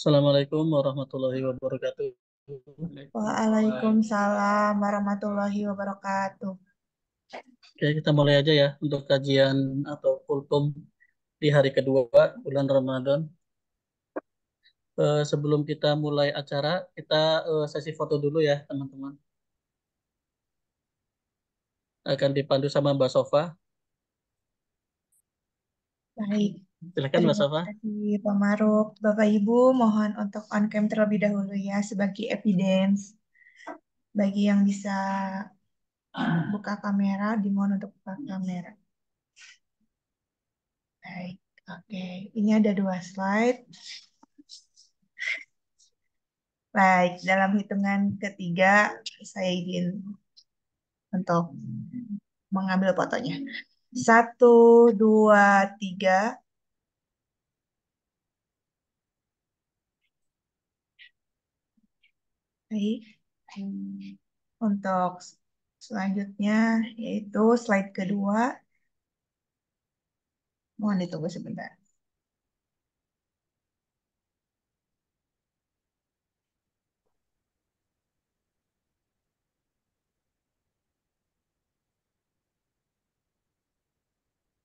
Assalamualaikum warahmatullahi wabarakatuh. Waalaikumsalam warahmatullahi wabarakatuh. Oke, kita mulai aja ya untuk kajian atau kultum di hari kedua bulan Ramadan. Sebelum kita mulai acara, kita sesi foto dulu ya, teman-teman. Akan dipandu sama Mbak Sofa. Baik, Silakan Mbak terima Sofa. kasih Pak Maruk. Bapak Ibu, mohon untuk on cam terlebih dahulu ya sebagai evidence. Bagi yang bisa buka kamera, dimohon untuk buka kamera. Baik, oke. Ini ada dua slide. Baik, dalam hitungan ketiga, saya izin untuk mengambil fotonya. Satu, dua, tiga. Baik. Untuk selanjutnya yaitu slide kedua. Mohon ditunggu sebentar.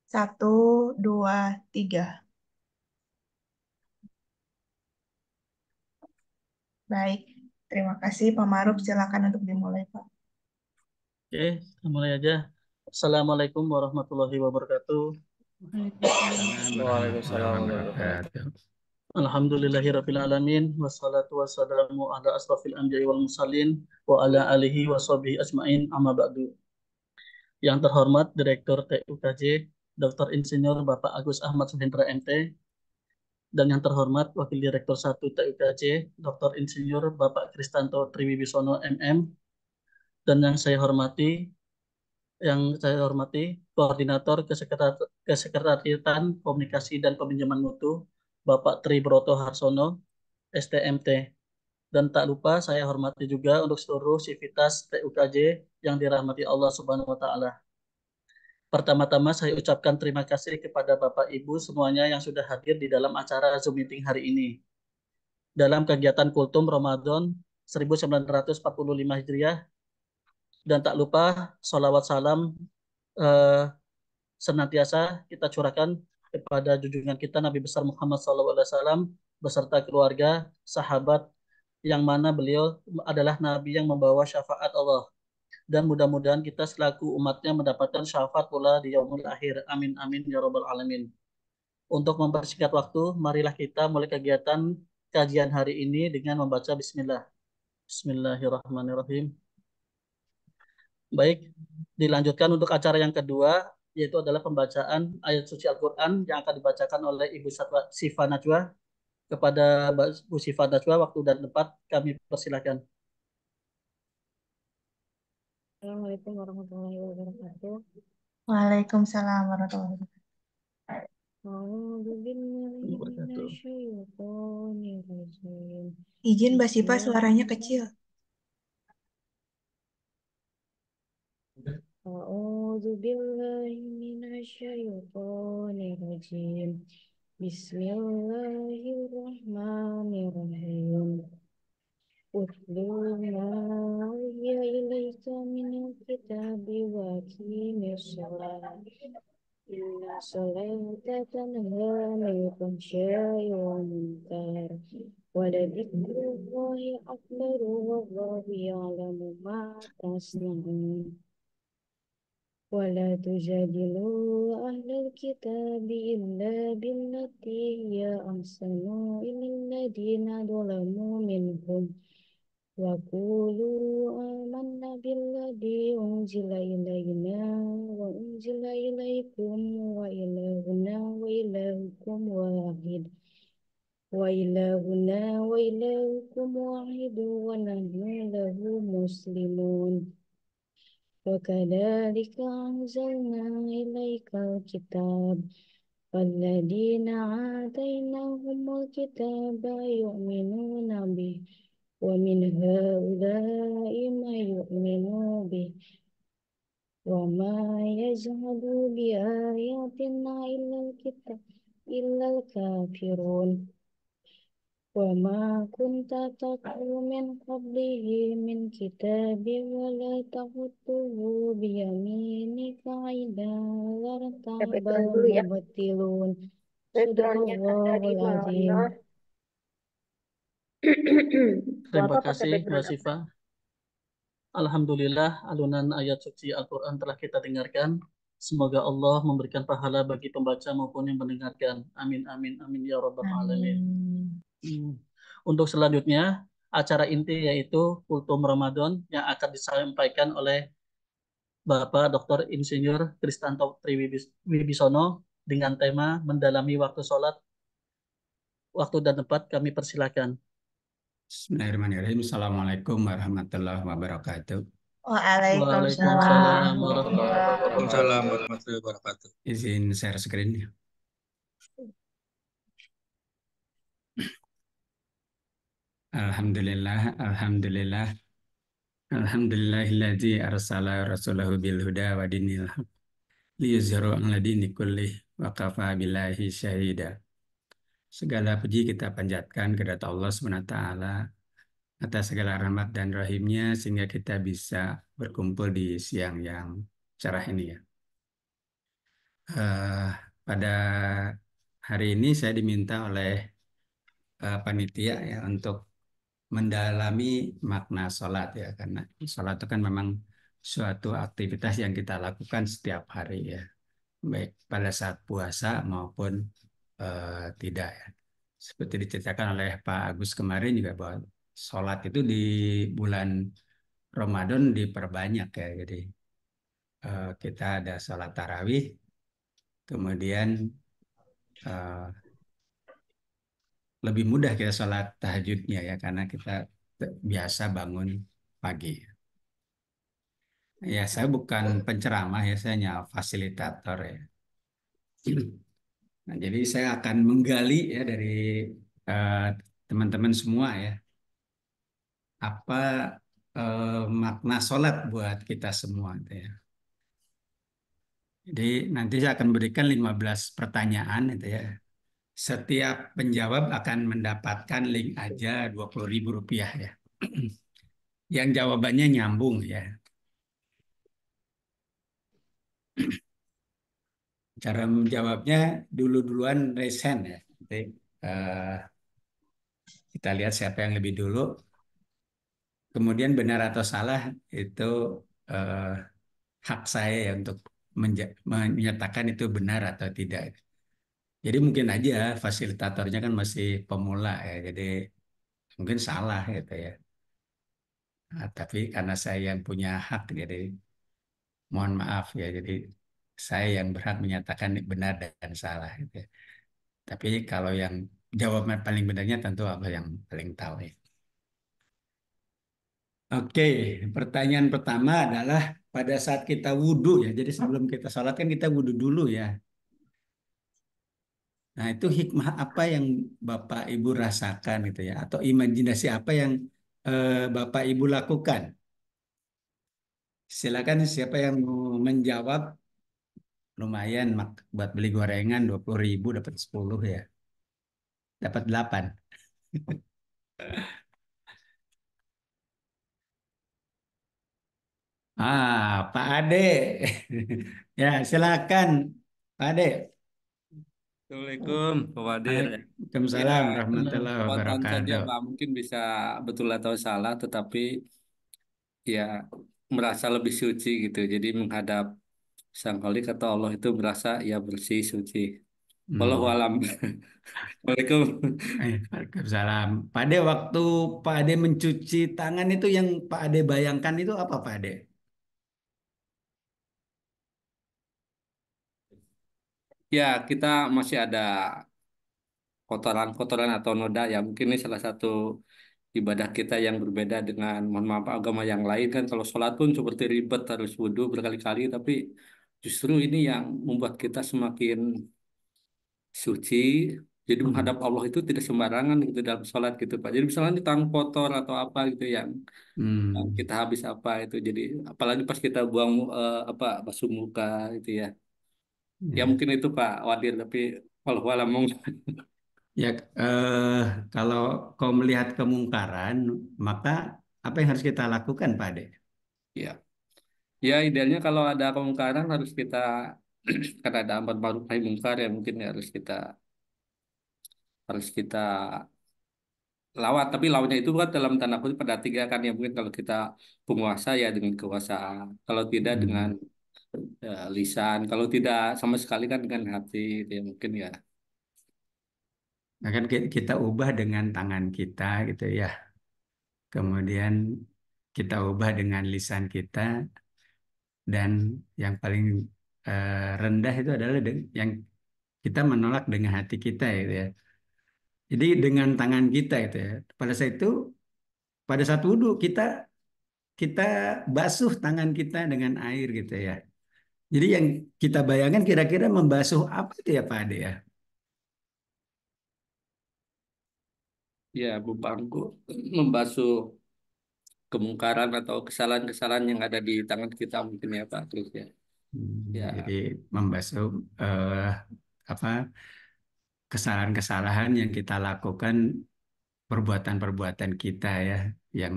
Satu, dua, tiga. Baik. Terima kasih Pak Maruf. Silakan untuk dimulai, Pak. Oke, kita mulai aja. Assalamualaikum warahmatullahi wabarakatuh. Waalaikumsalam. Salam Waalaikumsalam warahmatullahi warahmatullahi wabarakatuh. Alhamdulillahirabbil alamin wassalatu wassalamu ala asrofil anbiya'i wal mursalin wa ala alihi wa sahbihi ajmain amma ba'du. Yang terhormat Direktur TUKJ Dr. Insinyur Bapak Agus Ahmad Suhendra MT, dan yang terhormat Wakil Direktur 1 TUKJ Dr. Insinyur Bapak Kristanto Triwibisono MM, dan yang saya hormati Koordinator Kesekretariatan Komunikasi dan Peminjaman Mutu Bapak Tri Broto Harsono STMT. Dan tak lupa saya hormati juga untuk seluruh sivitas TUKJ yang dirahmati Allah Subhanahu wa taala. Pertama-tama saya ucapkan terima kasih kepada Bapak Ibu semuanya yang sudah hadir di dalam acara Zoom meeting hari ini. Dalam kegiatan Kultum Ramadan 1945 Hijriah, dan tak lupa sholawat salam eh, senantiasa kita curahkan kepada junjungan kita Nabi besar Muhammad SAW beserta keluarga, sahabat, yang mana beliau adalah Nabi yang membawa syafaat Allah. Dan mudah-mudahan kita selaku umatnya mendapatkan syafaat pula di yaumul akhir. Amin amin ya robbal alamin. Untuk mempersingkat waktu, marilah kita mulai kegiatan kajian hari ini dengan membaca Bismillah. Bismillahirrahmanirrahim. Baik, dilanjutkan untuk acara yang kedua, yaitu adalah pembacaan ayat suci Al-Quran yang akan dibacakan oleh Ibu Sifa Najwa. Kepada Bu Sifa Najwa, waktu dan tempat kami persilakan. Assalamualaikum warahmatullahi wabarakatuh. Waalaikumsalam warahmatullahi wabarakatuh. A'udzu billahi minasyaitonir rajim. Izin Mbak Sipa, suaranya kecil. Bismillah. A'udzu billahi minasyaitonir rajim. Bismillahirrahmanirrahim. Utlu ma uhiya ilaika minal kitabi wa aqimis shalah. Inna salata tanha 'anil fahsya'i wal munkar wa ladhikrullahi akbaru wallahu ya'lamu ma tasna'un. Wa la tujadilu ahlal kitabi illa billati hiya ahsanu illal ladina dhalamu minhum wa qulu amanna billadhi unzila ilayna wa unzila ilaykum wa ilahuna wa ilahukum wahid wa ilahuna wa ilahukum wahidu wa nahnu lahu muslimun. Wa kadzalika anzalna ilaikal kitab walladzina atainahumul kitaba yu'minuna bih wa min haula'i may yu'minu bih wa ma yajhadu bi ayatina illal kafirun وما كنت تتلو من قبله من كتاب ولا تخطه بيمينك إذا لارتاب Background dulu ya. المبطلون صدق Backgroundnya الله tadi العظيم. mana? Terima Bapak pakai kasih Mbak background apa? Sifa. Alhamdulillah, alunan ayat suci Al-Quran telah kita dengarkan. Semoga Allah memberikan pahala bagi pembaca maupun yang mendengarkan. Amin, amin, amin, ya Rabbal Alamin. Amin. Hmm. Untuk selanjutnya, acara inti yaitu Kultum Ramadan yang akan disampaikan oleh Bapak Dr. Insinyur Kristanto Triwibisono dengan tema Mendalami Waktu Sholat, Waktu dan Tempat. Kami persilakan. Bismillahirrahmanirrahim. Assalamualaikum warahmatullahi wabarakatuh. Waalaikumsalam Waalaikumsalam warahmatullahi warahmatullahi wabarakatuh. wabarakatuh. Waalaikumsalam warahmatullahi wabarakatuh. Izin share screen. Alhamdulillah, alhamdulillah, alhamdulillahilladzi arsala rasulahu bil huda wa dinil haq liyuzhiru 'ala dini kullih wa kafa billahi syahida. Segala puji kita panjatkan kepada Allah SWT atas segala rahmat dan rahimnya sehingga kita bisa berkumpul di siang yang cerah ini ya. Eh, pada hari ini saya diminta oleh panitia ya untuk mendalami makna sholat ya, karena sholat itu kan memang suatu aktivitas yang kita lakukan setiap hari ya, baik pada saat puasa maupun tidak ya. Seperti diceritakan oleh Pak Agus kemarin juga bahwa sholat itu di bulan Ramadan diperbanyak ya, jadi kita ada sholat tarawih, kemudian eh, lebih mudah kita sholat tahajudnya ya karena kita biasa bangun pagi. Ya, saya bukan penceramah ya, saya hanya fasilitator ya. Nah, jadi saya akan menggali ya dari eh, teman-teman semua ya, apa makna sholat buat kita semua gitu ya. Jadi nanti saya akan berikan 15 pertanyaan itu ya. Setiap penjawab akan mendapatkan link aja 20.000 rupiah ya. Yang jawabannya nyambung ya. Cara menjawabnya dulu-duluan raise hand ya. Nanti, eh, kita lihat siapa yang lebih dulu. Kemudian benar atau salah itu eh, hak saya ya untuk menyatakan itu benar atau tidak. Jadi mungkin aja fasilitatornya kan masih pemula ya. Jadi mungkin salah gitu ya. Nah, tapi karena saya yang punya hak jadi mohon maaf ya. Jadi saya yang berhak menyatakan benar dan salah gitu ya. Tapi kalau yang jawaban paling benarnya tentu Allah yang paling tahu ya. Oke, pertanyaan pertama adalah pada saat kita wudhu ya. Jadi sebelum kita sholat kan kita wudhu dulu ya. Nah itu hikmah apa yang Bapak Ibu rasakan gitu ya? Atau imajinasi apa yang Bapak Ibu lakukan? Silakan siapa yang mau menjawab. Lumayan buat beli gorengan 20.000 dapat 10 ya. Dapat 8. Pak Ade. Ya, silakan Pak Ade. Assalamualaikum, Pak Wadir. Ya, Waalaikumsalam warahmatullahi spontan saja wabarakatuh. Pak, mungkin bisa betul atau salah, tetapi ya merasa lebih suci gitu. Jadi menghadap Sang Khalik atau Allah itu merasa ya bersih, suci. Wallahu Hmm. alam. Waalaikum. Waalaikumsalam. Pak Ade, waktu Pak Ade mencuci tangan itu yang Pak Ade bayangkan itu apa Pak Ade? Ya, kita masih ada kotoran-kotoran atau noda ya. Mungkin ini salah satu ibadah kita yang berbeda dengan mohon maaf agama yang lain kan. Kalau sholat pun seperti ribet harus wudhu berkali-kali, tapi justru ini yang membuat kita semakin suci. Jadi Hmm. menghadap Allah itu tidak sembarangan gitu dalam sholat gitu Pak. Jadi misalnya di tangan kotor atau apa gitu yang Hmm. kita habis apa itu. Jadi apalagi pas kita buang apa basuh muka itu ya. Ya Ya. mungkin itu Pak Wadir, tapi kalau alam Ya, eh, kalau kau melihat kemungkaran, maka apa yang harus kita lakukan, Pak Ade? Ya, ya idealnya kalau ada kemungkaran harus kita karena ada amar ma'ruf nahi munkar ya mungkin ya harus kita lawan. Tapi lawannya itu kan dalam tanda kutip pada tiga kan ya mungkin kalau kita penguasa ya dengan kekuasaan, kalau tidak dengan Hmm. lisan, kalau tidak sama sekali kan dengan hati itu ya mungkin ya. Nah, kan kita ubah dengan tangan kita gitu ya. Kemudian kita ubah dengan lisan kita dan yang paling rendah itu adalah yang kita menolak dengan hati kita gitu ya. Jadi dengan tangan kita itu ya. Pada saat wudhu kita basuh tangan kita dengan air gitu ya. Jadi yang kita bayangkan kira-kira membasuh apa itu ya Pak Ade ya? Ya bebanku membasuh kemungkaran atau kesalahan-kesalahan yang ada di tangan kita mungkin ya Pak Terus ya. Ya, Jadi membasuh eh, apa kesalahan-kesalahan yang kita lakukan, perbuatan-perbuatan kita ya, yang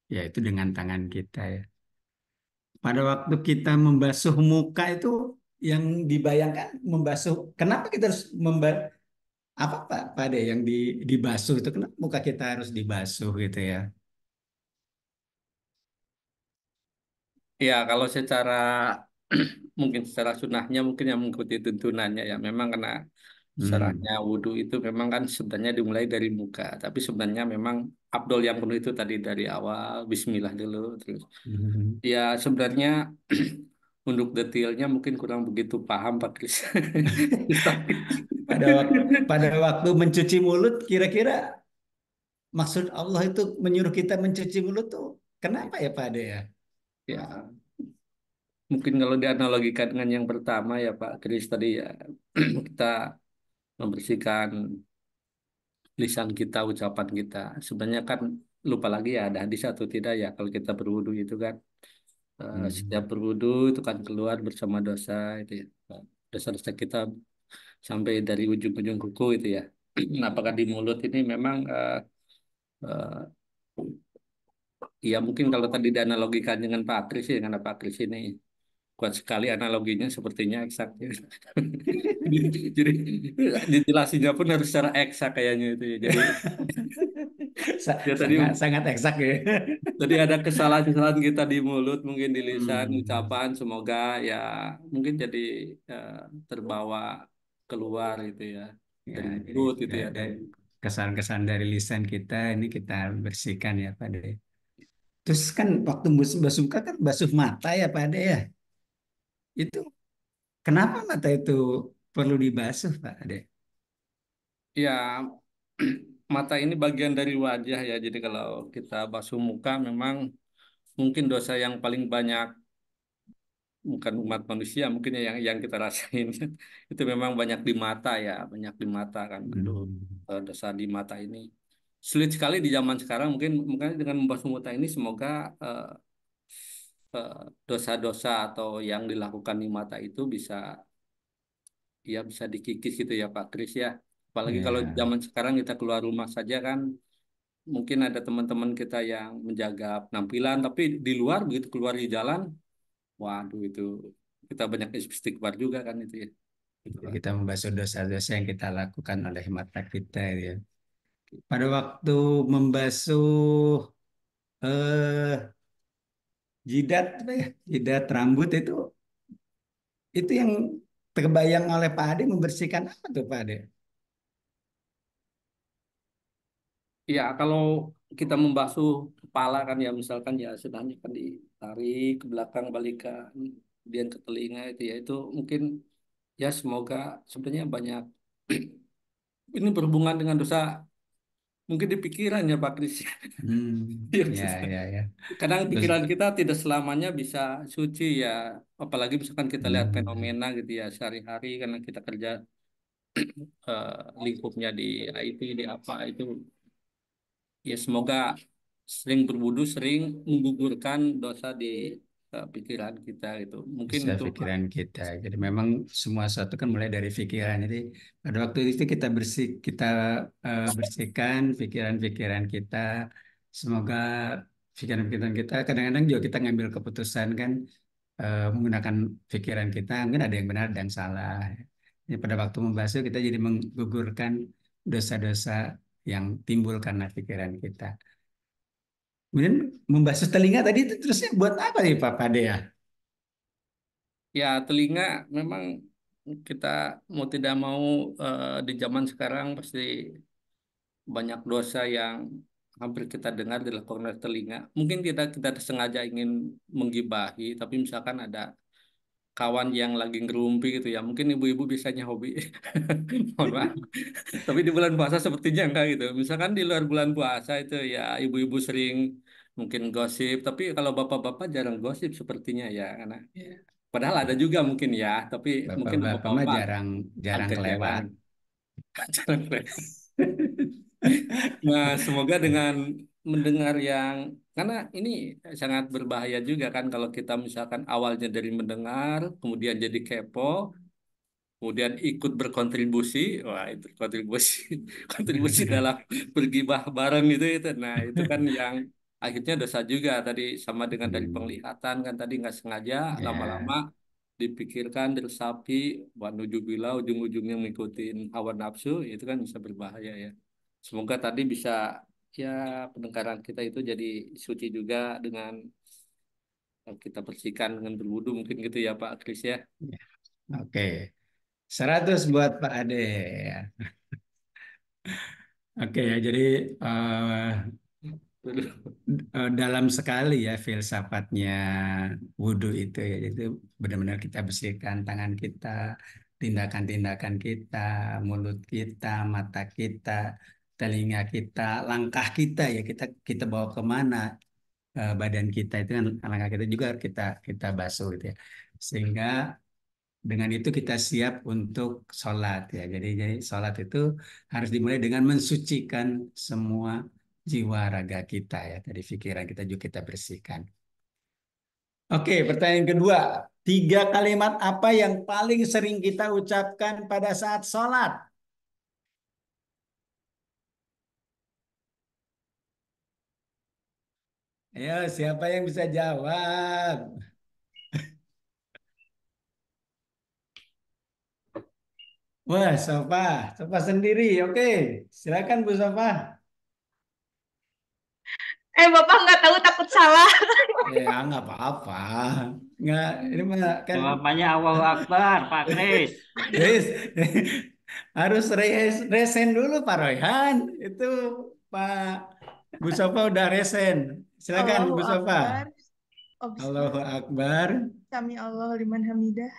yaitu dengan tangan kita ya. Pada waktu kita membasuh muka itu yang dibayangkan membasuh, kenapa kita harus apa Pak Ade yang dibasuh itu kenapa muka kita harus dibasuh gitu ya? ya kalau secara mungkin secara sunnahnya mungkin yang mengikuti tuntunannya ya memang karena Hmm. syaratnya wudhu itu memang kan sebenarnya dimulai dari muka tapi sebenarnya memang abdol yang penuh itu tadi dari awal Bismillah dulu terus Hmm. ya sebenarnya untuk detailnya mungkin kurang begitu paham Pak Kris. Tapi Pada waktu mencuci mulut, kira-kira maksud Allah itu menyuruh kita mencuci mulut tuh kenapa ya Pak Ade ya? ya mungkin kalau dianalogikan dengan yang pertama ya Pak Kris tadi ya kita membersihkan lisan kita, ucapan kita. Sebenarnya kan lupa lagi ya ada hadis atau tidak ya kalau kita berwudu itu kan setiap Hmm. berwudu itu kan keluar bersama dosa itu ya. Dosa-dosa kita sampai dari ujung-ujung kuku itu ya. Nah, apakah di mulut ini memang eh, ya mungkin kalau tadi dianalogikan dengan Pak Kris ya, dengan Pak Kris ini kuat sekali analoginya sepertinya eksak ya. Jadi dijelasinnya pun harus secara eksak kayaknya itu ya. Jadi ya tadi Sangat sangat eksak ya. Jadi ada kesalahan-kesalahan kita di mulut, mungkin di lisan, Hmm. ucapan, semoga ya mungkin jadi eh, terbawa keluar gitu ya Ya, dari jadi mulut gitu ya. Dan kesan-kesan dari lisan kita ini kita bersihkan ya Pak Ade. Terus kan waktu basuh muka kan basuh mata ya Pak Ade ya. Itu kenapa mata itu perlu dibasuh Pak Ade? ya mata ini bagian dari wajah ya. Jadi kalau kita basuh muka memang mungkin dosa yang paling banyak bukan umat manusia mungkin ya yang kita rasain itu memang banyak di mata ya, banyak di mata kan. Aduh, Hmm. dosa di mata ini sulit sekali di zaman sekarang mungkin makanya dengan membasuh muka ini semoga eh, eh, dosa-dosa atau yang dilakukan di mata itu bisa ya bisa dikikis gitu ya Pak Kris ya. Apalagi kalau di Ya, zaman sekarang kita keluar rumah saja kan mungkin ada teman-teman kita yang menjaga penampilan tapi di luar begitu keluar di jalan, waduh itu kita banyak istighfar juga kan itu ya. Gitu, Pak. kita membasuh dosa-dosa yang kita lakukan oleh mata kita ya. Pada waktu membasuh eh, jidat, apa ya, jidat rambut itu yang terbayang oleh Pak Ade membersihkan apa tuh Pak Ade? Ya kalau kita membasuh kepala kan ya misalkan ya sedangnya kan ditarik ke belakang balikan kemudian ke telinga itu ya itu mungkin ya semoga sebenarnya banyak ini berhubungan dengan dosa mungkin di pikiran ya Pak Kris. Ya, Ya, ya, ya. kadang Terus, pikiran kita tidak selamanya bisa suci ya apalagi misalkan kita lihat hmm, fenomena gitu ya sehari-hari karena kita kerja lingkupnya di IT di apa itu ya semoga sering berwudu sering menggugurkan dosa di pikiran kita gitu. Mungkin Bisa itu Pak. pikiran kita. Jadi memang semua sesuatu kan mulai dari pikiran. Jadi pada waktu itu kita bersihkan pikiran-pikiran kita. Semoga pikiran-pikiran kita kadang-kadang juga kita ngambil keputusan kan menggunakan pikiran kita. Mungkin ada yang benar dan salah. Jadi pada waktu membasuh kita jadi menggugurkan dosa-dosa yang timbul karena pikiran kita. Kemudian membasuh telinga tadi itu terusnya buat apa nih Pak Pade ya? Ya, telinga memang kita mau tidak mau di zaman sekarang pasti banyak dosa yang hampir kita dengar dilakukan oleh telinga. Mungkin kita sengaja ingin menggibahi, tapi misalkan ada kawan yang lagi ngerumpi gitu ya. Mungkin ibu-ibu biasanya hobi. Mohon maaf. Tapi di bulan puasa sepertinya enggak gitu. Misalkan di luar bulan puasa itu ya ibu-ibu sering mungkin gosip, tapi kalau bapak-bapak jarang gosip sepertinya ya. Karena padahal ada juga mungkin ya, tapi mungkin Bapak-bapak mah bapak-bapak jarang jarang agak jarang. kelewat. Jarang kelihatan. Nah, semoga dengan mendengar yang karena ini sangat berbahaya juga kan kalau kita misalkan awalnya dari mendengar, kemudian jadi kepo, kemudian ikut berkontribusi, wah itu kontribusi kontribusi dalam bergibah bareng itu. Nah, itu kan yang akhirnya dosa juga tadi sama dengan dari Hmm, penglihatan kan tadi nggak sengaja lama-lama ya, dipikirkan diresapi, wah bila ujung-ujungnya ngikutin hawa nafsu, itu kan bisa berbahaya ya. Semoga tadi bisa ya pendengaran kita itu jadi suci juga dengan kita bersihkan dengan berwudu mungkin gitu ya Pak Kris ya. ya. Oke. 100 buat Pak Ade. Ya. Oke ya, jadi dalam sekali ya filsafatnya wudhu itu ya. Itu benar-benar kita bersihkan tangan kita, tindakan-tindakan kita, mulut kita, mata kita, telinga kita, langkah kita ya. Kita bawa kemana badan kita itu kan langkah kita juga kita basuh gitu ya. Sehingga dengan itu kita siap untuk sholat ya. Jadi sholat itu harus dimulai dengan mensucikan semua jiwa raga kita ya. Dari pikiran kita juga kita bersihkan. Oke, pertanyaan kedua. 3 kalimat apa yang paling sering kita ucapkan pada saat sholat? Ayo, siapa yang bisa jawab? Wah, Sofa. Sofa sendiri. Oke, silakan Bu Sofa. Bapak nggak tahu takut salah. Ya, nggak apa-apa. Nggak, ini mah kan Jawabannya Allahu Akbar, Pak Kris. Yes. Harus resen dulu Pak Royhan. Itu Pak Bu Sofa udah resen. Silakan Allahu Bu Sofa. Akbar. Oh, Allahu bismillah. Akbar. Sami Allah liman hamidah.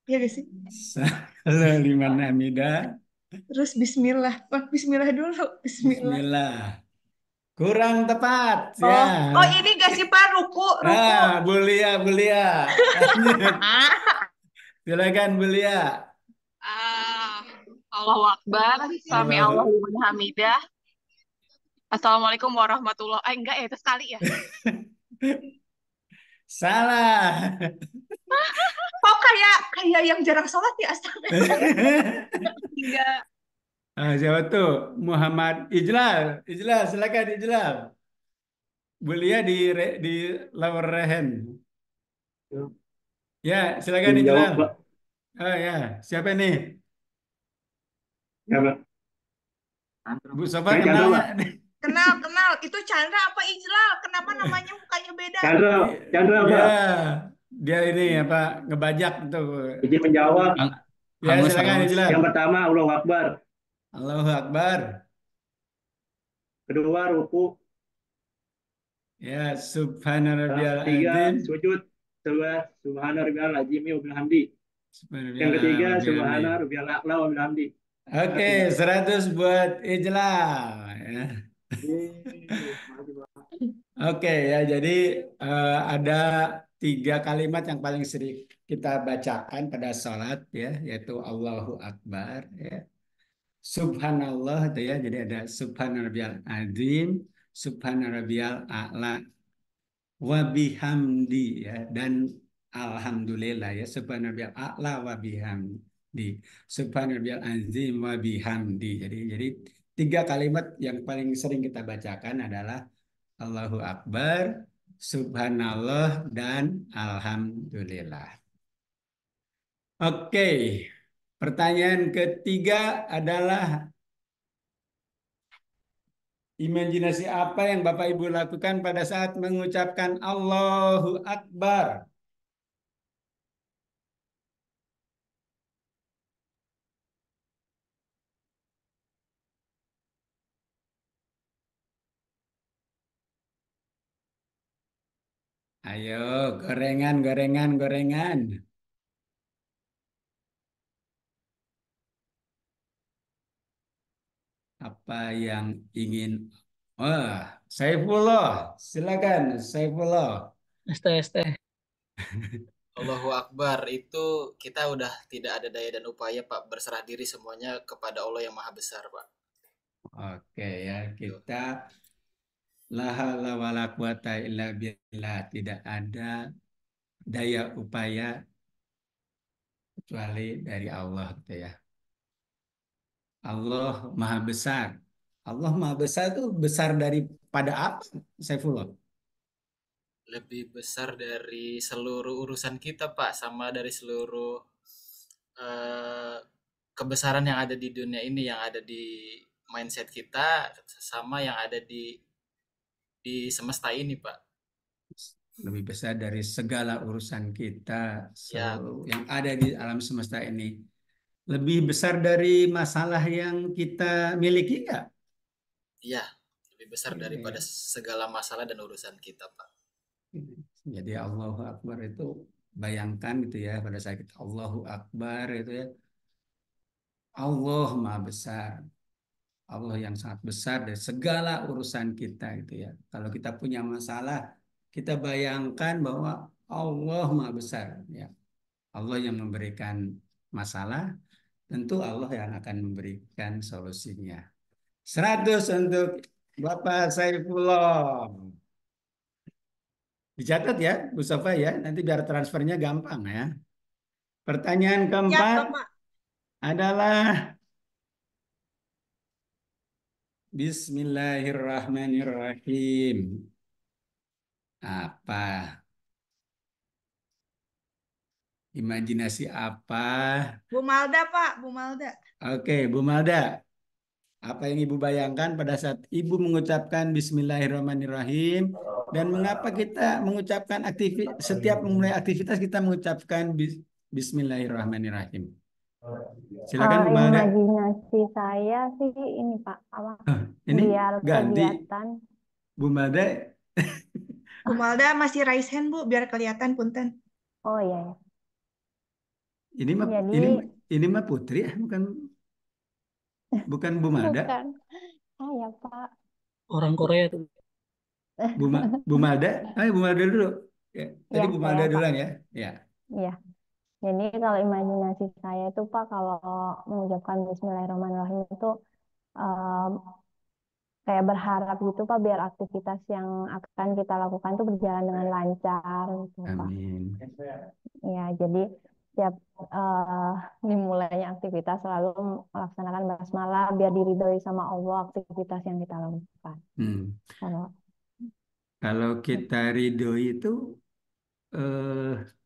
Iya gak sih? Salam liman hamidah. Terus bismillah. Wah, bismillah dulu. Bismillah. Bismillah. Kurang tepat ya. Oh, oh ini gak sih Pak? Ruku, ruku. Bulia, Bulia. Lanjut. Silakan Bulia. Ah, Allahu Akbar, Sami Allah Allahu. liman hamidah. Assalamualaikum warahmatullahi. Enggak ya, itu sekali ya. Salah. Kok kayak yang jarang sholat ya astagfirullah. Enggak. Siapa tuh? Muhammad Ijlal. Ijlal, silakan Ijlal. Bulia di lower hand. Ya, silakan Belum jawab, Ijlal. Pak. Oh ya, siapa nih? Ya, Pak. Bu Sofa Saya kenal Chandra, nggak? Pak. Kenal. Itu Chandra apa Ijlal? Kenapa namanya mukanya beda? Chandra, Chandra, Ya, Pak. dia ini apa ngebajak tuh. Izin menjawab. Ya, Hangus, silakan hangus. Ijlal. Yang pertama, Allahu Akbar. Allahu Akbar. Kedua, ruku. Ya, Subhanarabbiyal Ketiga, azim. sujud. Subhana rabbiyal azim wa bihamdi. Yang Subhanarabbiyal ketiga, a'la wa bihamdi. subhana rabbiyal a'la wa bihamdi. Oke, Terima 100 buat Ijlal. Ya. kasih, Pak. Oke ya, jadi ada 3 kalimat yang paling sering kita bacakan pada sholat ya, yaitu Allahu Akbar ya. Subhanallah itu ya, jadi ada Subhanarabbiyal azim, Subhanarabbiyal a'la. wa bihamdi ya, dan alhamdulillah ya, subhanallahil a'la wa bihamdi, subhanallahil azim wa bihamdi. Jadi tiga kalimat yang paling sering kita bacakan adalah Allahu Akbar, Subhanallah, dan Alhamdulillah. Oke, pertanyaan ketiga adalah imajinasi apa yang Bapak Ibu lakukan pada saat mengucapkan Allahu Akbar? Ayo, gorengan, gorengan, gorengan. Apa yang ingin? Wah, Saifullah, silakan Saifullah. ST. Allahu Akbar itu kita udah tidak ada daya dan upaya Pak, berserah diri semuanya kepada Allah yang Maha Besar Pak. Oke ya, kita la haula wala quwata illa billah, tidak ada daya upaya kecuali dari Allah gitu ya. Allah Maha Besar. Allah Maha Besar itu besar daripada apa, Saifullah? Lebih besar dari seluruh urusan kita Pak, sama dari seluruh eh, kebesaran yang ada di dunia ini, yang ada di mindset kita, sama yang ada di semesta ini Pak. Lebih besar dari segala urusan kita, Ya, seluruh yang ada di alam semesta ini. Lebih besar dari masalah yang kita miliki nggak? iya, lebih besar daripada Iya. segala masalah dan urusan kita Pak. Jadi Allahu Akbar itu, bayangkan gitu ya, pada saat kita Allahu Akbar itu ya, Allah Maha Besar. Allah yang sangat besar dari segala urusan kita gitu ya. Kalau kita punya masalah, kita bayangkan bahwa Allah Maha Besar ya. Allah yang memberikan masalah, tentu Allah yang akan memberikan solusinya. 100 untuk Bapak Saifullah. Dicatat ya, Bu Sofa ya, nanti biar transfernya gampang ya. Pertanyaan Siap, keempat Bapak. adalah Bismillahirrahmanirrahim. Apa? Imajinasi apa? Bu Malda, Pak. Bu Malda. Oke, Bu Malda. Apa yang Ibu bayangkan pada saat Ibu mengucapkan Bismillahirrahmanirrahim, dan mengapa kita mengucapkan setiap memulai aktivitas kita mengucapkan Bismillahirrahmanirrahim? Silakan Bu Malda. Imajinasi saya sih ini Pak, apa? Ini Biar ganti kegiatan. Bu Malda. Bu Malda masih raise hand, Bu, biar kelihatan punten. Oh iya, ya. Ini mah Jadi ini mah Putri ya, bukan Bu Malda. bukan saya Pak. Orang Korea tuh. Bu Malda. Bu Malda dulu. Ya, tadi Ya, Bu saya Malda Pak. duluan ya. Ya. Iya. Jadi kalau imajinasi saya itu Pak, kalau mengucapkan Bismillahirrahmanirrahim itu eh, kayak berharap gitu Pak, biar aktivitas yang akan kita lakukan itu berjalan dengan lancar gitu Pak. Amin. Ya, jadi setiap dimulainya aktivitas selalu melaksanakan basmalah biar diridhoi sama Allah aktivitas yang kita lakukan. Kalau Kalau kita ridho itu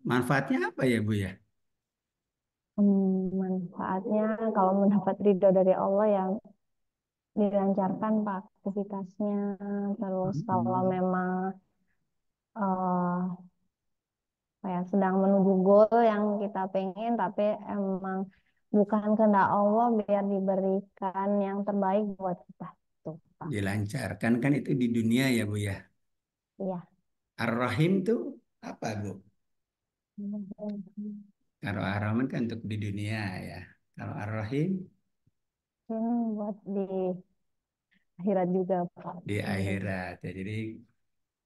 manfaatnya apa ya Bu ya? manfaatnya kalau mendapat ridho dari Allah yang dilancarkan Pak aktivitasnya. Terus kalau memang eh kayak sedang menuju goal yang kita pengen tapi emang bukan kehendak Allah, biar diberikan yang terbaik buat kita tuh Pak. Dilancarkan kan itu di dunia ya Bu ya. Iya. Ar-Rahim itu apa Bu? Kalau Ar-Rahman kan untuk di dunia ya. Kalau Ar-Rahim Buat di akhirat juga Pak. di akhirat. Ya, jadi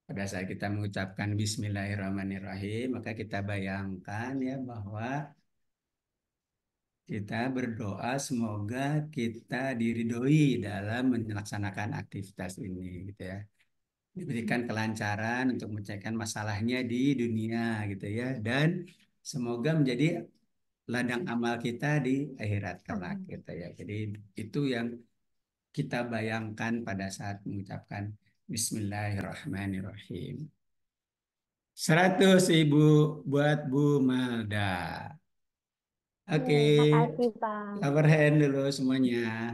pada saat kita mengucapkan Bismillahirrahmanirrahim, maka kita bayangkan ya bahwa kita berdoa semoga kita diridhoi dalam melaksanakan aktivitas ini gitu ya. diberikan kelancaran untuk menyelesaikan masalahnya di dunia gitu ya, dan semoga menjadi ladang amal kita di akhirat kelak gitu ya. Jadi itu yang kita bayangkan pada saat mengucapkan Bismillahirrahmanirrahim. 100.000 buat Bu Malda. Oke, Makasih, Pak. lower hand dulu semuanya.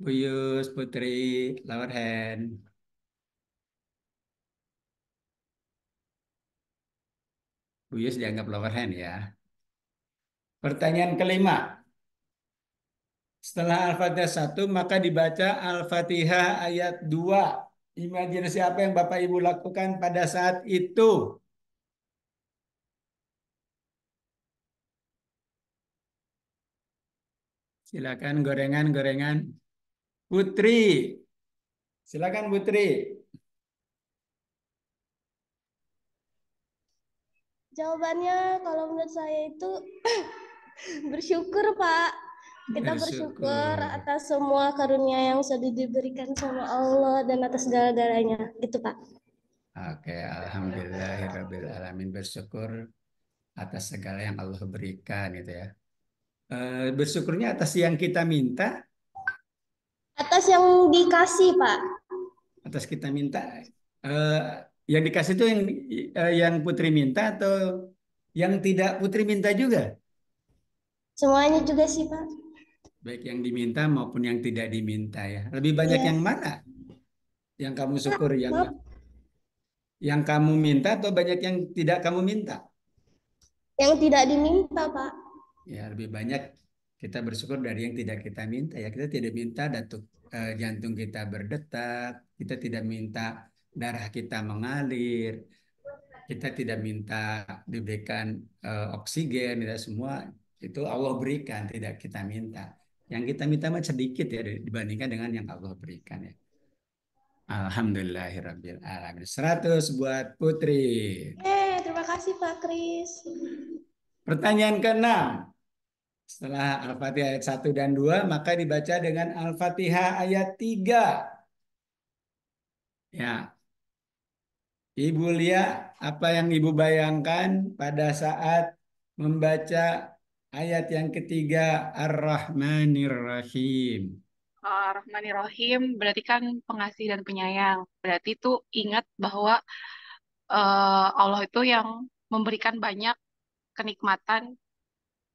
Bu Yus, Putri, lower hand. Bu Yus dianggap lower hand ya. Pertanyaan kelima. Setelah Al-Fatihah 1, maka dibaca Al-Fatihah ayat 2. Imajinasi apa yang Bapak Ibu lakukan pada saat itu? Silakan gorengan-gorengan. Putri, silakan Putri. Jawabannya kalau menurut saya itu bersyukur, Pak. Kita bersyukur Bersyukur. atas semua karunia yang sudah diberikan sama Allah dan atas segala-galanya. Gitu, Pak. Oke, alhamdulillahirabbil alamin, bersyukur atas segala yang Allah berikan gitu ya. Bersyukurnya atas yang kita minta, Atas yang dikasih, Pak. atas kita minta. eh, yang dikasih itu yang Putri minta atau yang tidak Putri minta juga? Semuanya juga sih, Pak. Baik yang diminta maupun yang tidak diminta ya. Lebih banyak Iya. yang mana? Yang kamu syukur, Maaf, yang kamu minta atau banyak yang tidak kamu minta? yang tidak diminta, Pak. Ya, lebih banyak kita bersyukur dari yang tidak kita minta ya. Kita tidak minta jantung kita berdetak, kita tidak minta darah kita mengalir, kita tidak minta diberikan oksigen, ya semua itu Allah berikan, tidak kita minta. Yang kita minta mah sedikit ya dibandingkan dengan yang Allah berikan ya. Alhamdulillahirabbil alamin. 100 buat Putri. Terima kasih Pak Kris. Pertanyaan ke-6. Setelah Al-Fatihah ayat 1 dan 2, maka dibaca dengan Al-Fatihah ayat 3. Ya, Ibu Lia, apa yang Ibu bayangkan pada saat membaca ayat yang ketiga Ar-Rahmanir Rahim? Rahmanirrahim berarti kan pengasih dan penyayang. Berarti itu ingat bahwa Allah itu yang memberikan banyak kenikmatan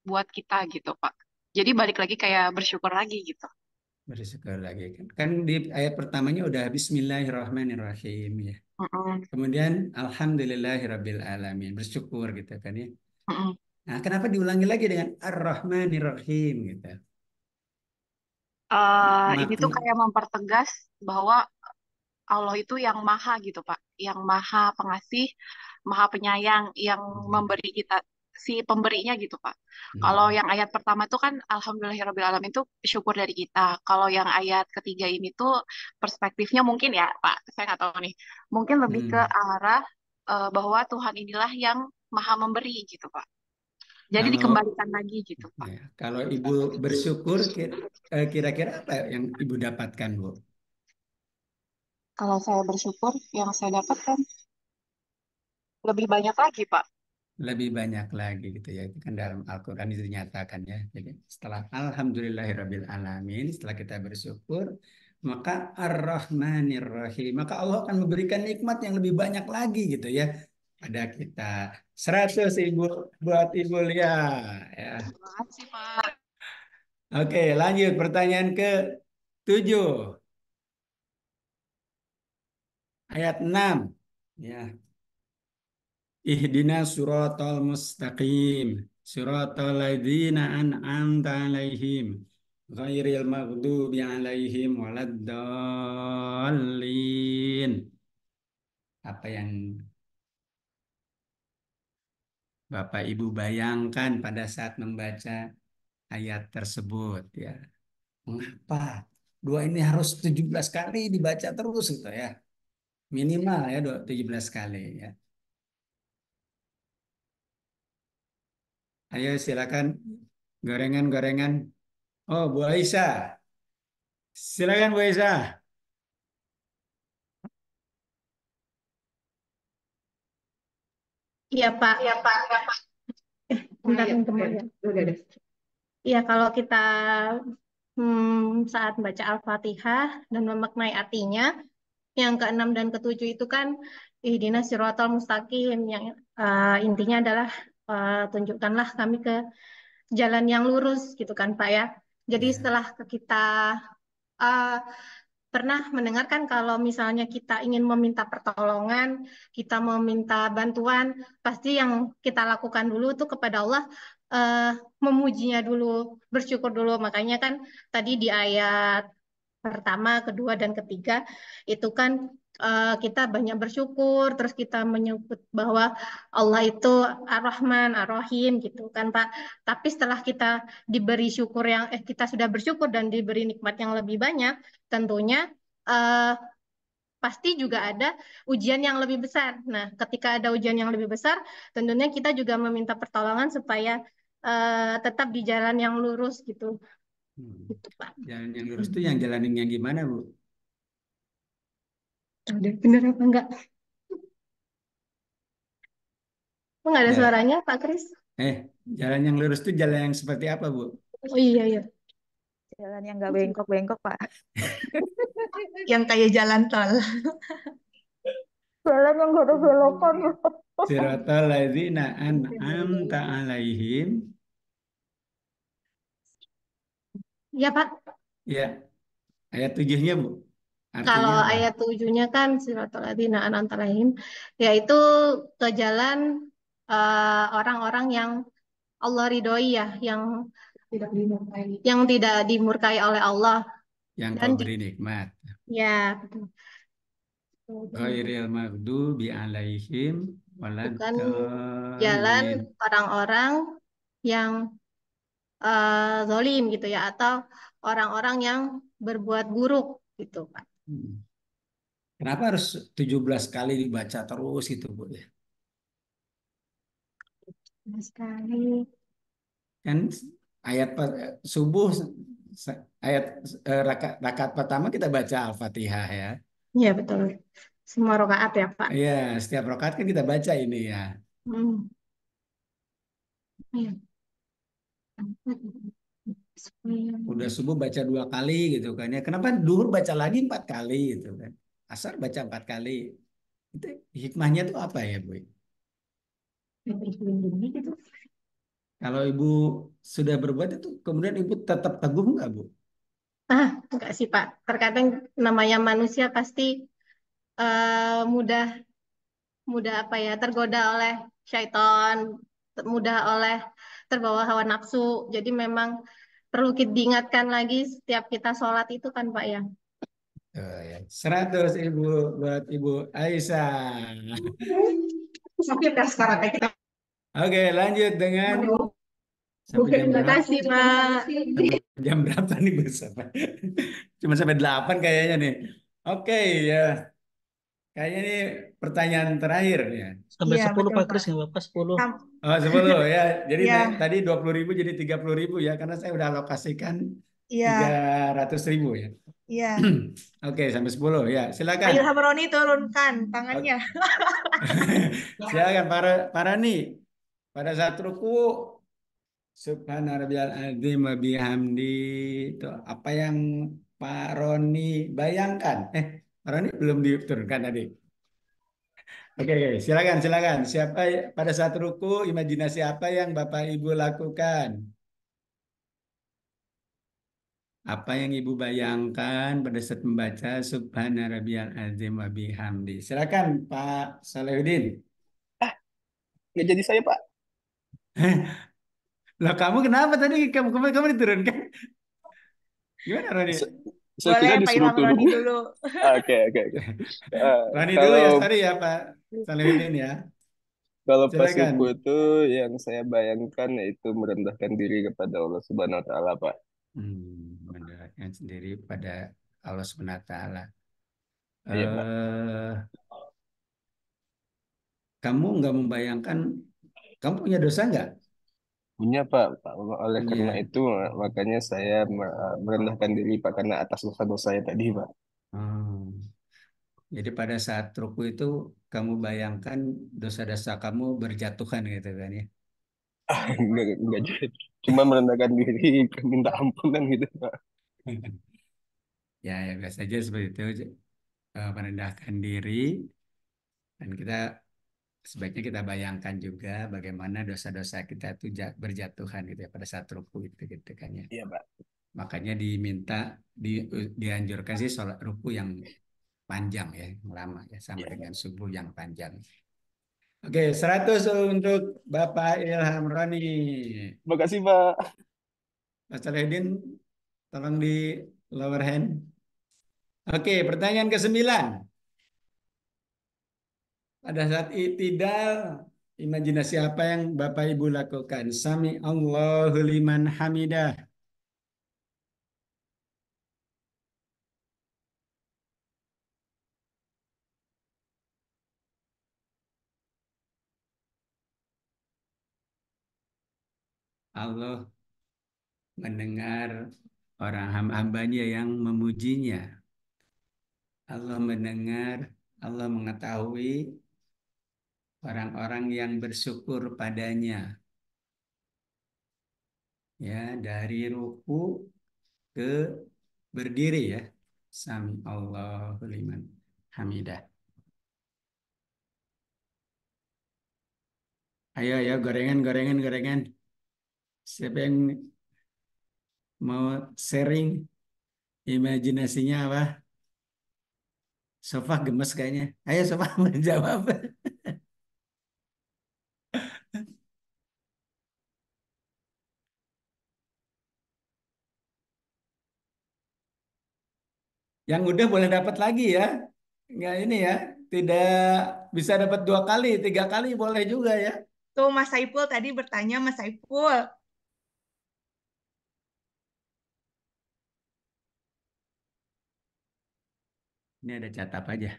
buat kita gitu, Pak. Jadi balik lagi kayak bersyukur lagi gitu. Bersyukur lagi kan. Kan di ayat pertamanya udah Bismillahirrahmanirrahim ya. Mm-mm. Kemudian Alhamdulillahirabbil alamin, bersyukur gitu kan ya. Mm-mm. Nah, kenapa diulangi lagi dengan Ar-Rahmanir-Rahim gitu? Ini tuh Makna kayak mempertegas bahwa Allah itu yang maha gitu, Pak. Yang maha pengasih, maha penyayang, yang memberi kita, si pemberinya gitu, Pak. Kalau yang ayat pertama itu kan Alhamdulillahirrahmanirrahim itu syukur dari kita. Kalau yang ayat ketiga ini tuh perspektifnya mungkin ya, Pak, saya nggak tahu nih. Mungkin lebih ke arah bahwa Tuhan inilah yang maha memberi gitu, Pak. Jadi kalau dikembalikan lagi gitu, Pak. ya, kalau Ibu bersyukur kira-kira apa yang Ibu dapatkan, Bu? Kalau saya bersyukur, yang saya dapatkan lebih banyak lagi, Pak. Lebih banyak lagi gitu ya. Itu kan dalam Al-Qur'an itu dinyatakan ya. Jadi setelah Alhamdulillahirabbil alamin, setelah kita bersyukur, maka Ar-Rahmanir-Rahim, maka Allah akan memberikan nikmat yang lebih banyak lagi gitu ya pada kita. 100.000 buat Ibu Lia ya. Terima kasih, Pak. Oke, lanjut pertanyaan ke-7. Ayat 6. Ya. Ihdinas siratal mustaqim. Siratal ladzina an'amta alaihim. Ghairil maghdubi alaihim waladdallin. Apa yang Bapak Ibu bayangkan pada saat membaca ayat tersebut ya. Mengapa? Dua ini harus 17 kali dibaca terus gitu ya. Minimal ya 17 kali ya. Ayo silakan gorengan-gorengan. Oh, Bu Aisyah. Silakan Bu Aisyah. Iya Pak. Iya, Pak. Bentar, bentar, ya. Iya, kalau kita saat baca Al-Fatihah dan memaknai artinya, yang keenam dan ketujuh itu kan ihdinas siratal mustaqim, yang intinya adalah tunjukkanlah kami ke jalan yang lurus gitu kan Pak ya. Jadi Ya. setelah kita uh, pernah mendengarkan kalau misalnya kita ingin meminta pertolongan, kita meminta bantuan, pasti yang kita lakukan dulu tuh kepada Allah, uh, memujinya dulu, bersyukur dulu. Makanya kan tadi di ayat pertama, kedua, dan ketiga itu kan kita banyak bersyukur, terus kita menyebut bahwa Allah itu Ar-Rahman, Ar-Rahim gitu kan Pak. Tapi setelah kita diberi syukur kita sudah bersyukur dan diberi nikmat yang lebih banyak, tentunya eh, pasti juga ada ujian yang lebih besar. Nah, ketika ada ujian yang lebih besar, tentunya kita juga meminta pertolongan supaya tetap di jalan yang lurus gitu, Hmm. gitu Pak. Jalan yang lurus tuh yang jalanin yang gimana, Bu? Udah bener apa enggak? Kok nggak ada Ya. suaranya, Pak Kris? Jalan yang lurus tuh jalan yang seperti apa, Bu? Oh iya, iya. Jalan yang nggak bengkok-bengkok, Pak. Yang kayak jalan tol. Jalan yang nggak ada belokan. Siratal ladzina an'amta alaihim. Iya, Pak. Ya, ayat 7-nya, Bu. Kalau Artinya apa? ayat 7-nya kan siratal ladzina an'amta alaihim, yaitu ke jalan orang-orang yang Allah ridhoi ya, yang tidak dimurkai oleh Allah Yang dan kau beri nikmat. ya betul. Ghairil maghdubi alaihim Bukan jalan waladdallin. orang-orang yang zolim gitu ya, atau orang-orang yang berbuat buruk gitu Pak. Hmm. Kenapa harus 17 kali dibaca terus gitu, Bu? Ya? Sekali. Kan ayat subuh ayat rakaat pertama kita baca Al-Fatihah ya. Iya betul. Semua rokaat ya Pak. Iya, setiap rakaat kan kita baca ini ya. Hmm. Iya. Udah subuh baca 2 kali gitu kan ya. Kenapa duhur baca lagi 4 kali gitu kan? Asar baca 4 kali. Itu hikmahnya tuh apa ya, Bu? Kalau ibu sudah berbuat itu, kemudian ibu tetap teguh nggak, Bu? Enggak sih Pak. Terkadang namanya manusia pasti mudah mudah apa ya, tergoda oleh syaitan, mudah oleh terbawa hawa nafsu. Jadi memang perlu diingatkan lagi setiap kita sholat itu kan Pak ya. Oh, ya. 100 ibu buat Ibu Aisyah. Sampai sekarang kayak kita. Oke, lanjut dengan sampai jam Terima berapa? kasih Pak. Sampai jam berapa nih, Bu? Cuma sampai 8 kayaknya nih. Oke, ya. Kayaknya ini pertanyaan terakhir ya. Sampai Iya, 10 betul, Pak Pak. Kris, nggak apa-apa 10. Oh, 10 ya. Jadi Iya, tadi 20.000 jadi 30.000 ya, karena saya udah alokasikan tiga iya, ratus ribu ya. iya. Oke, sampai 10 ya. Silakan. Ayo Hamroni turunkan tangannya. Oke. Silakan para nih. Pada saat ruku Subhana rabbiyal azim wa bihamdi itu apa yang Pak Roni bayangkan? Pak Roni belum diturunkan tadi. Oke, silakan, silakan. Siapa pada saat ruku, imajinasi apa yang Bapak Ibu lakukan? Apa yang Ibu bayangkan pada saat membaca Subhana rabbiyal azim wa bihamdi? Silakan Pak Salahuddin. Nggak jadi saya, Pak. Lah kamu kenapa tadi kamu diturunkan? Gimana Roni? Saya Boleh kira Pak disuruh Ilham turun. Roni dulu. Oke, oke, oke. Roni dulu ya, Kalau sorry ya Pak Salahuddin ya. kalau pas Silakan. ruku itu yang saya bayangkan yaitu merendahkan diri kepada Allah Subhanahu Wa Taala, Pak. Mendekatkan sendiri pada Allah Subhanahu wa taala. Iya, Pak. Eh, kamu nggak membayangkan kamu punya dosa nggak? Punya, Pak. Oleh karena Punya. itu makanya saya merendahkan diri, Pak, karena atas dosa-dosa saya tadi, Pak. Hmm. Jadi pada saat ruku itu kamu bayangkan dosa-dosa kamu berjatuhan gitu kan ya. Enggak juga. Cuma merendahkan diri, minta ampunan gitu, Pak. Ya, ya biasa aja seperti itu, merendahkan diri dan kita sebaiknya kita bayangkan juga bagaimana dosa-dosa kita itu berjatuhan gitu ya pada saat ruku gitu kan ya. Iya, Pak. Makanya dianjurkan sih sholat ruku yang panjang ya, yang lama ya, sama Iya. dengan subuh yang panjang. Oke, 100 untuk Bapak Ilham Roni. Terima kasih, Pak. Mas Saledin, tolong di lower hand. Oke, pertanyaan ke-9. Pada saat itidal, imajinasi apa yang Bapak Ibu lakukan? Sami Allahu liman hamidah. Allah mendengar orang hambanya yang memujinya. Allah mendengar, Allah mengetahui orang-orang yang bersyukur padanya. Ya, dari ruku ke berdiri ya. Sami Allahu liman hamidah. Ayo, ayo, gorengan, gorengan, gorengan. Siapa yang mau sharing imajinasinya apa? Sofa gemes kayaknya. Ayo Sofa menjawab. Yang udah boleh dapat lagi ya. Nggak ini ya. Tidak bisa dapat 2 kali, 3 kali boleh juga ya. Tuh Mas Saiful tadi bertanya, Mas Saiful. Ini ada catat aja.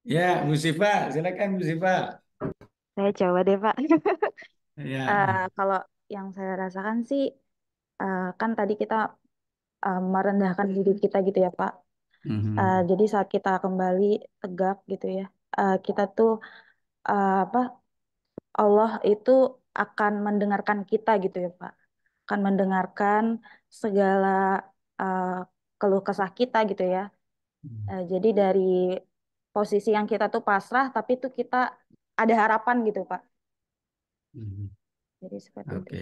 Ya, Bu Sifa, silakan Bu Sifa. Saya coba deh, Pak. Ya. Kalau yang saya rasakan sih, kan tadi kita merendahkan diri kita gitu ya, Pak. Mhm. Jadi saat kita kembali tegak gitu ya, kita tuh apa? Allah itu akan mendengarkan kita gitu ya, Pak. Akan mendengarkan segala uh, keluh kesah kita gitu ya. Jadi dari posisi yang kita tuh pasrah, tapi tuh kita ada harapan gitu, Pak. Mhm. Jadi seperti itu. Oke.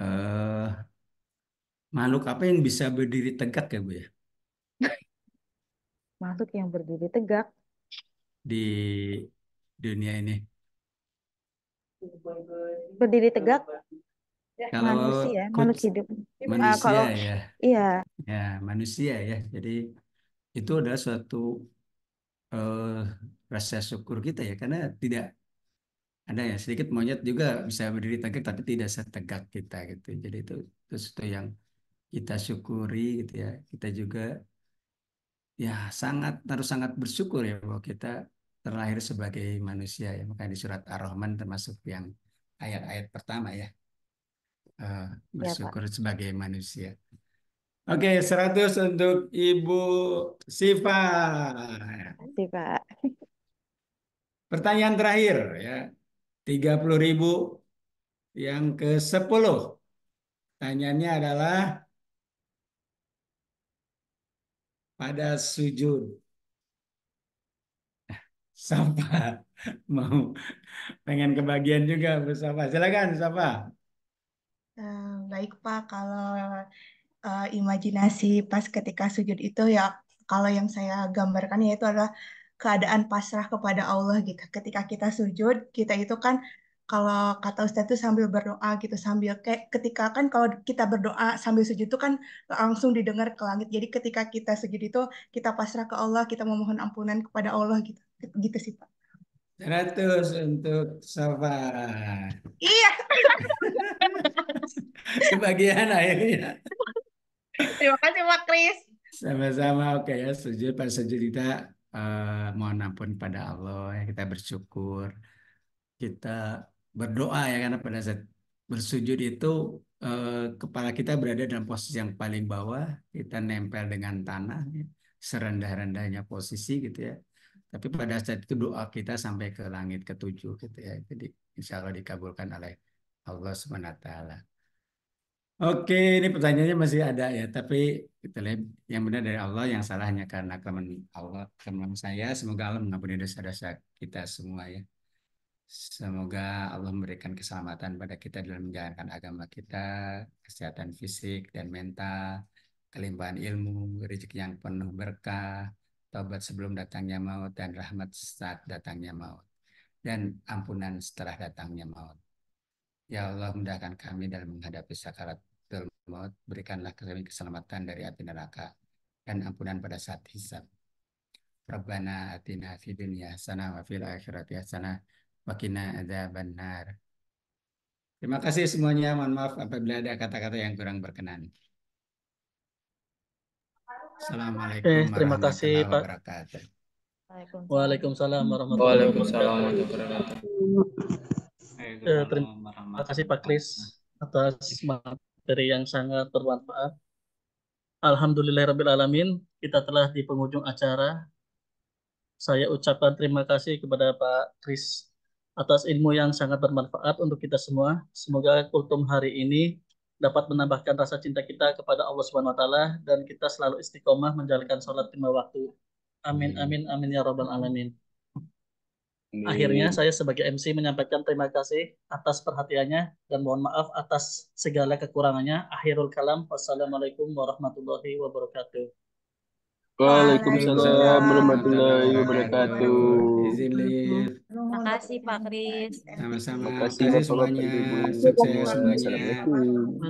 Eh, makhluk apa yang bisa berdiri tegak ya Bu ya Makhluk yang berdiri tegak. di dunia ini? Berdiri tegak Kalau manusia, makhluk coach hidup. manusia Kalau ya, iya, ya manusia ya. Jadi itu adalah suatu eh, rasa syukur kita ya, karena tidak ada ya sedikit monyet juga bisa berdiri tegak tapi tidak setegak kita gitu. Jadi itu sesuatu yang kita syukuri gitu ya. Kita juga ya harus sangat bersyukur ya bahwa kita terlahir sebagai manusia ya. Makanya di surat Ar-Rahman termasuk yang ayat-ayat pertama ya, eh, ya Pak. bersyukur sebagai manusia. Oke, 100 untuk Ibu Siva. Pasti Pak. Pertanyaan terakhir ya, 30.000 yang ke-10. Pertanyaannya adalah pada sujud. Safa mau pengen kebagian juga Bu Safa. Silakan Safa. Baik Pak, kalau imajinasi pas ketika sujud itu ya, kalau yang saya gambarkan yaitu adalah keadaan pasrah kepada Allah gitu. Ketika kita sujud, kita itu kan kalau kata Ustadz itu sambil berdoa gitu, sambil kayak ketika kan kalau kita berdoa sambil sujud itu kan langsung didengar ke langit. Jadi ketika kita sujud itu kita pasrah ke Allah, kita memohon ampunan kepada Allah gitu. Gitu sih Pak. 100 untuk Safa. Iya, Kebagian akhirnya. terima kasih Pak Kris. Sama-sama, oke ya. Sujud pada sujud kita mohon ampun pada Allah ya. Kita bersyukur. Kita berdoa ya karena pada saat bersujud itu kepala kita berada dalam posisi yang paling bawah, kita nempel dengan tanah, ya, serendah-rendahnya posisi gitu ya. Tapi pada saat itu doa kita sampai ke langit ketujuh gitu ya. Jadi insya Allah dikabulkan oleh Allah Subhanahu Wa Taala. Oke, ini pertanyaannya masih ada ya, tapi kita lihat yang benar dari Allah, yang salah hanya karena kelemahan Allah, kelemahan saya. Semoga Allah mengampuni dosa-dosa kita semua ya. Semoga Allah memberikan keselamatan pada kita dalam menjalankan agama kita, kesehatan fisik dan mental, kelimpahan ilmu, rezeki yang penuh berkah, taubat sebelum datangnya maut, dan rahmat saat datangnya maut, dan ampunan setelah datangnya maut. Ya Allah, mudahkan kami dalam menghadapi sakaratul maut, berikanlah kami keselamatan dari api neraka, dan ampunan pada saat hisab. Rabbana atina fid dunya hasanah wa fil akhirati hasanah wa qina adzabannar. Terima kasih semuanya. Mohon maaf apabila ada kata-kata yang kurang berkenan. Assalamualaikum Terima kasih warahmatullahi Pak. wabarakatuh. Waalaikumsalam warahmatullahi Waalaikumsalam wabarakatuh. warahmatullahi wabarakatuh. Terima kasih Pak Kris atas materi yang sangat bermanfaat. Alhamdulillahirrabbilalamin, kita telah di penghujung acara. Saya ucapkan terima kasih kepada Pak Kris atas ilmu yang sangat bermanfaat untuk kita semua. Semoga kultum hari ini dapat menambahkan rasa cinta kita kepada Allah Subhanahu wa taala dan kita selalu istiqomah menjalankan sholat 5 waktu. Amin amin amin ya rabbal alamin. Akhirnya saya sebagai MC menyampaikan terima kasih atas perhatiannya dan mohon maaf atas segala kekurangannya. Akhirul kalam. Wassalamualaikum warahmatullahi wabarakatuh. Waalaikumsalam warahmatullahi wabarakatuh. Izin live. Terima kasih Pak Kris. Sama-sama. Terima kasih Terima kasih Bapak-bapak, semuanya. Ibu-ibu. Sukses semuanya. Assalamualaikum.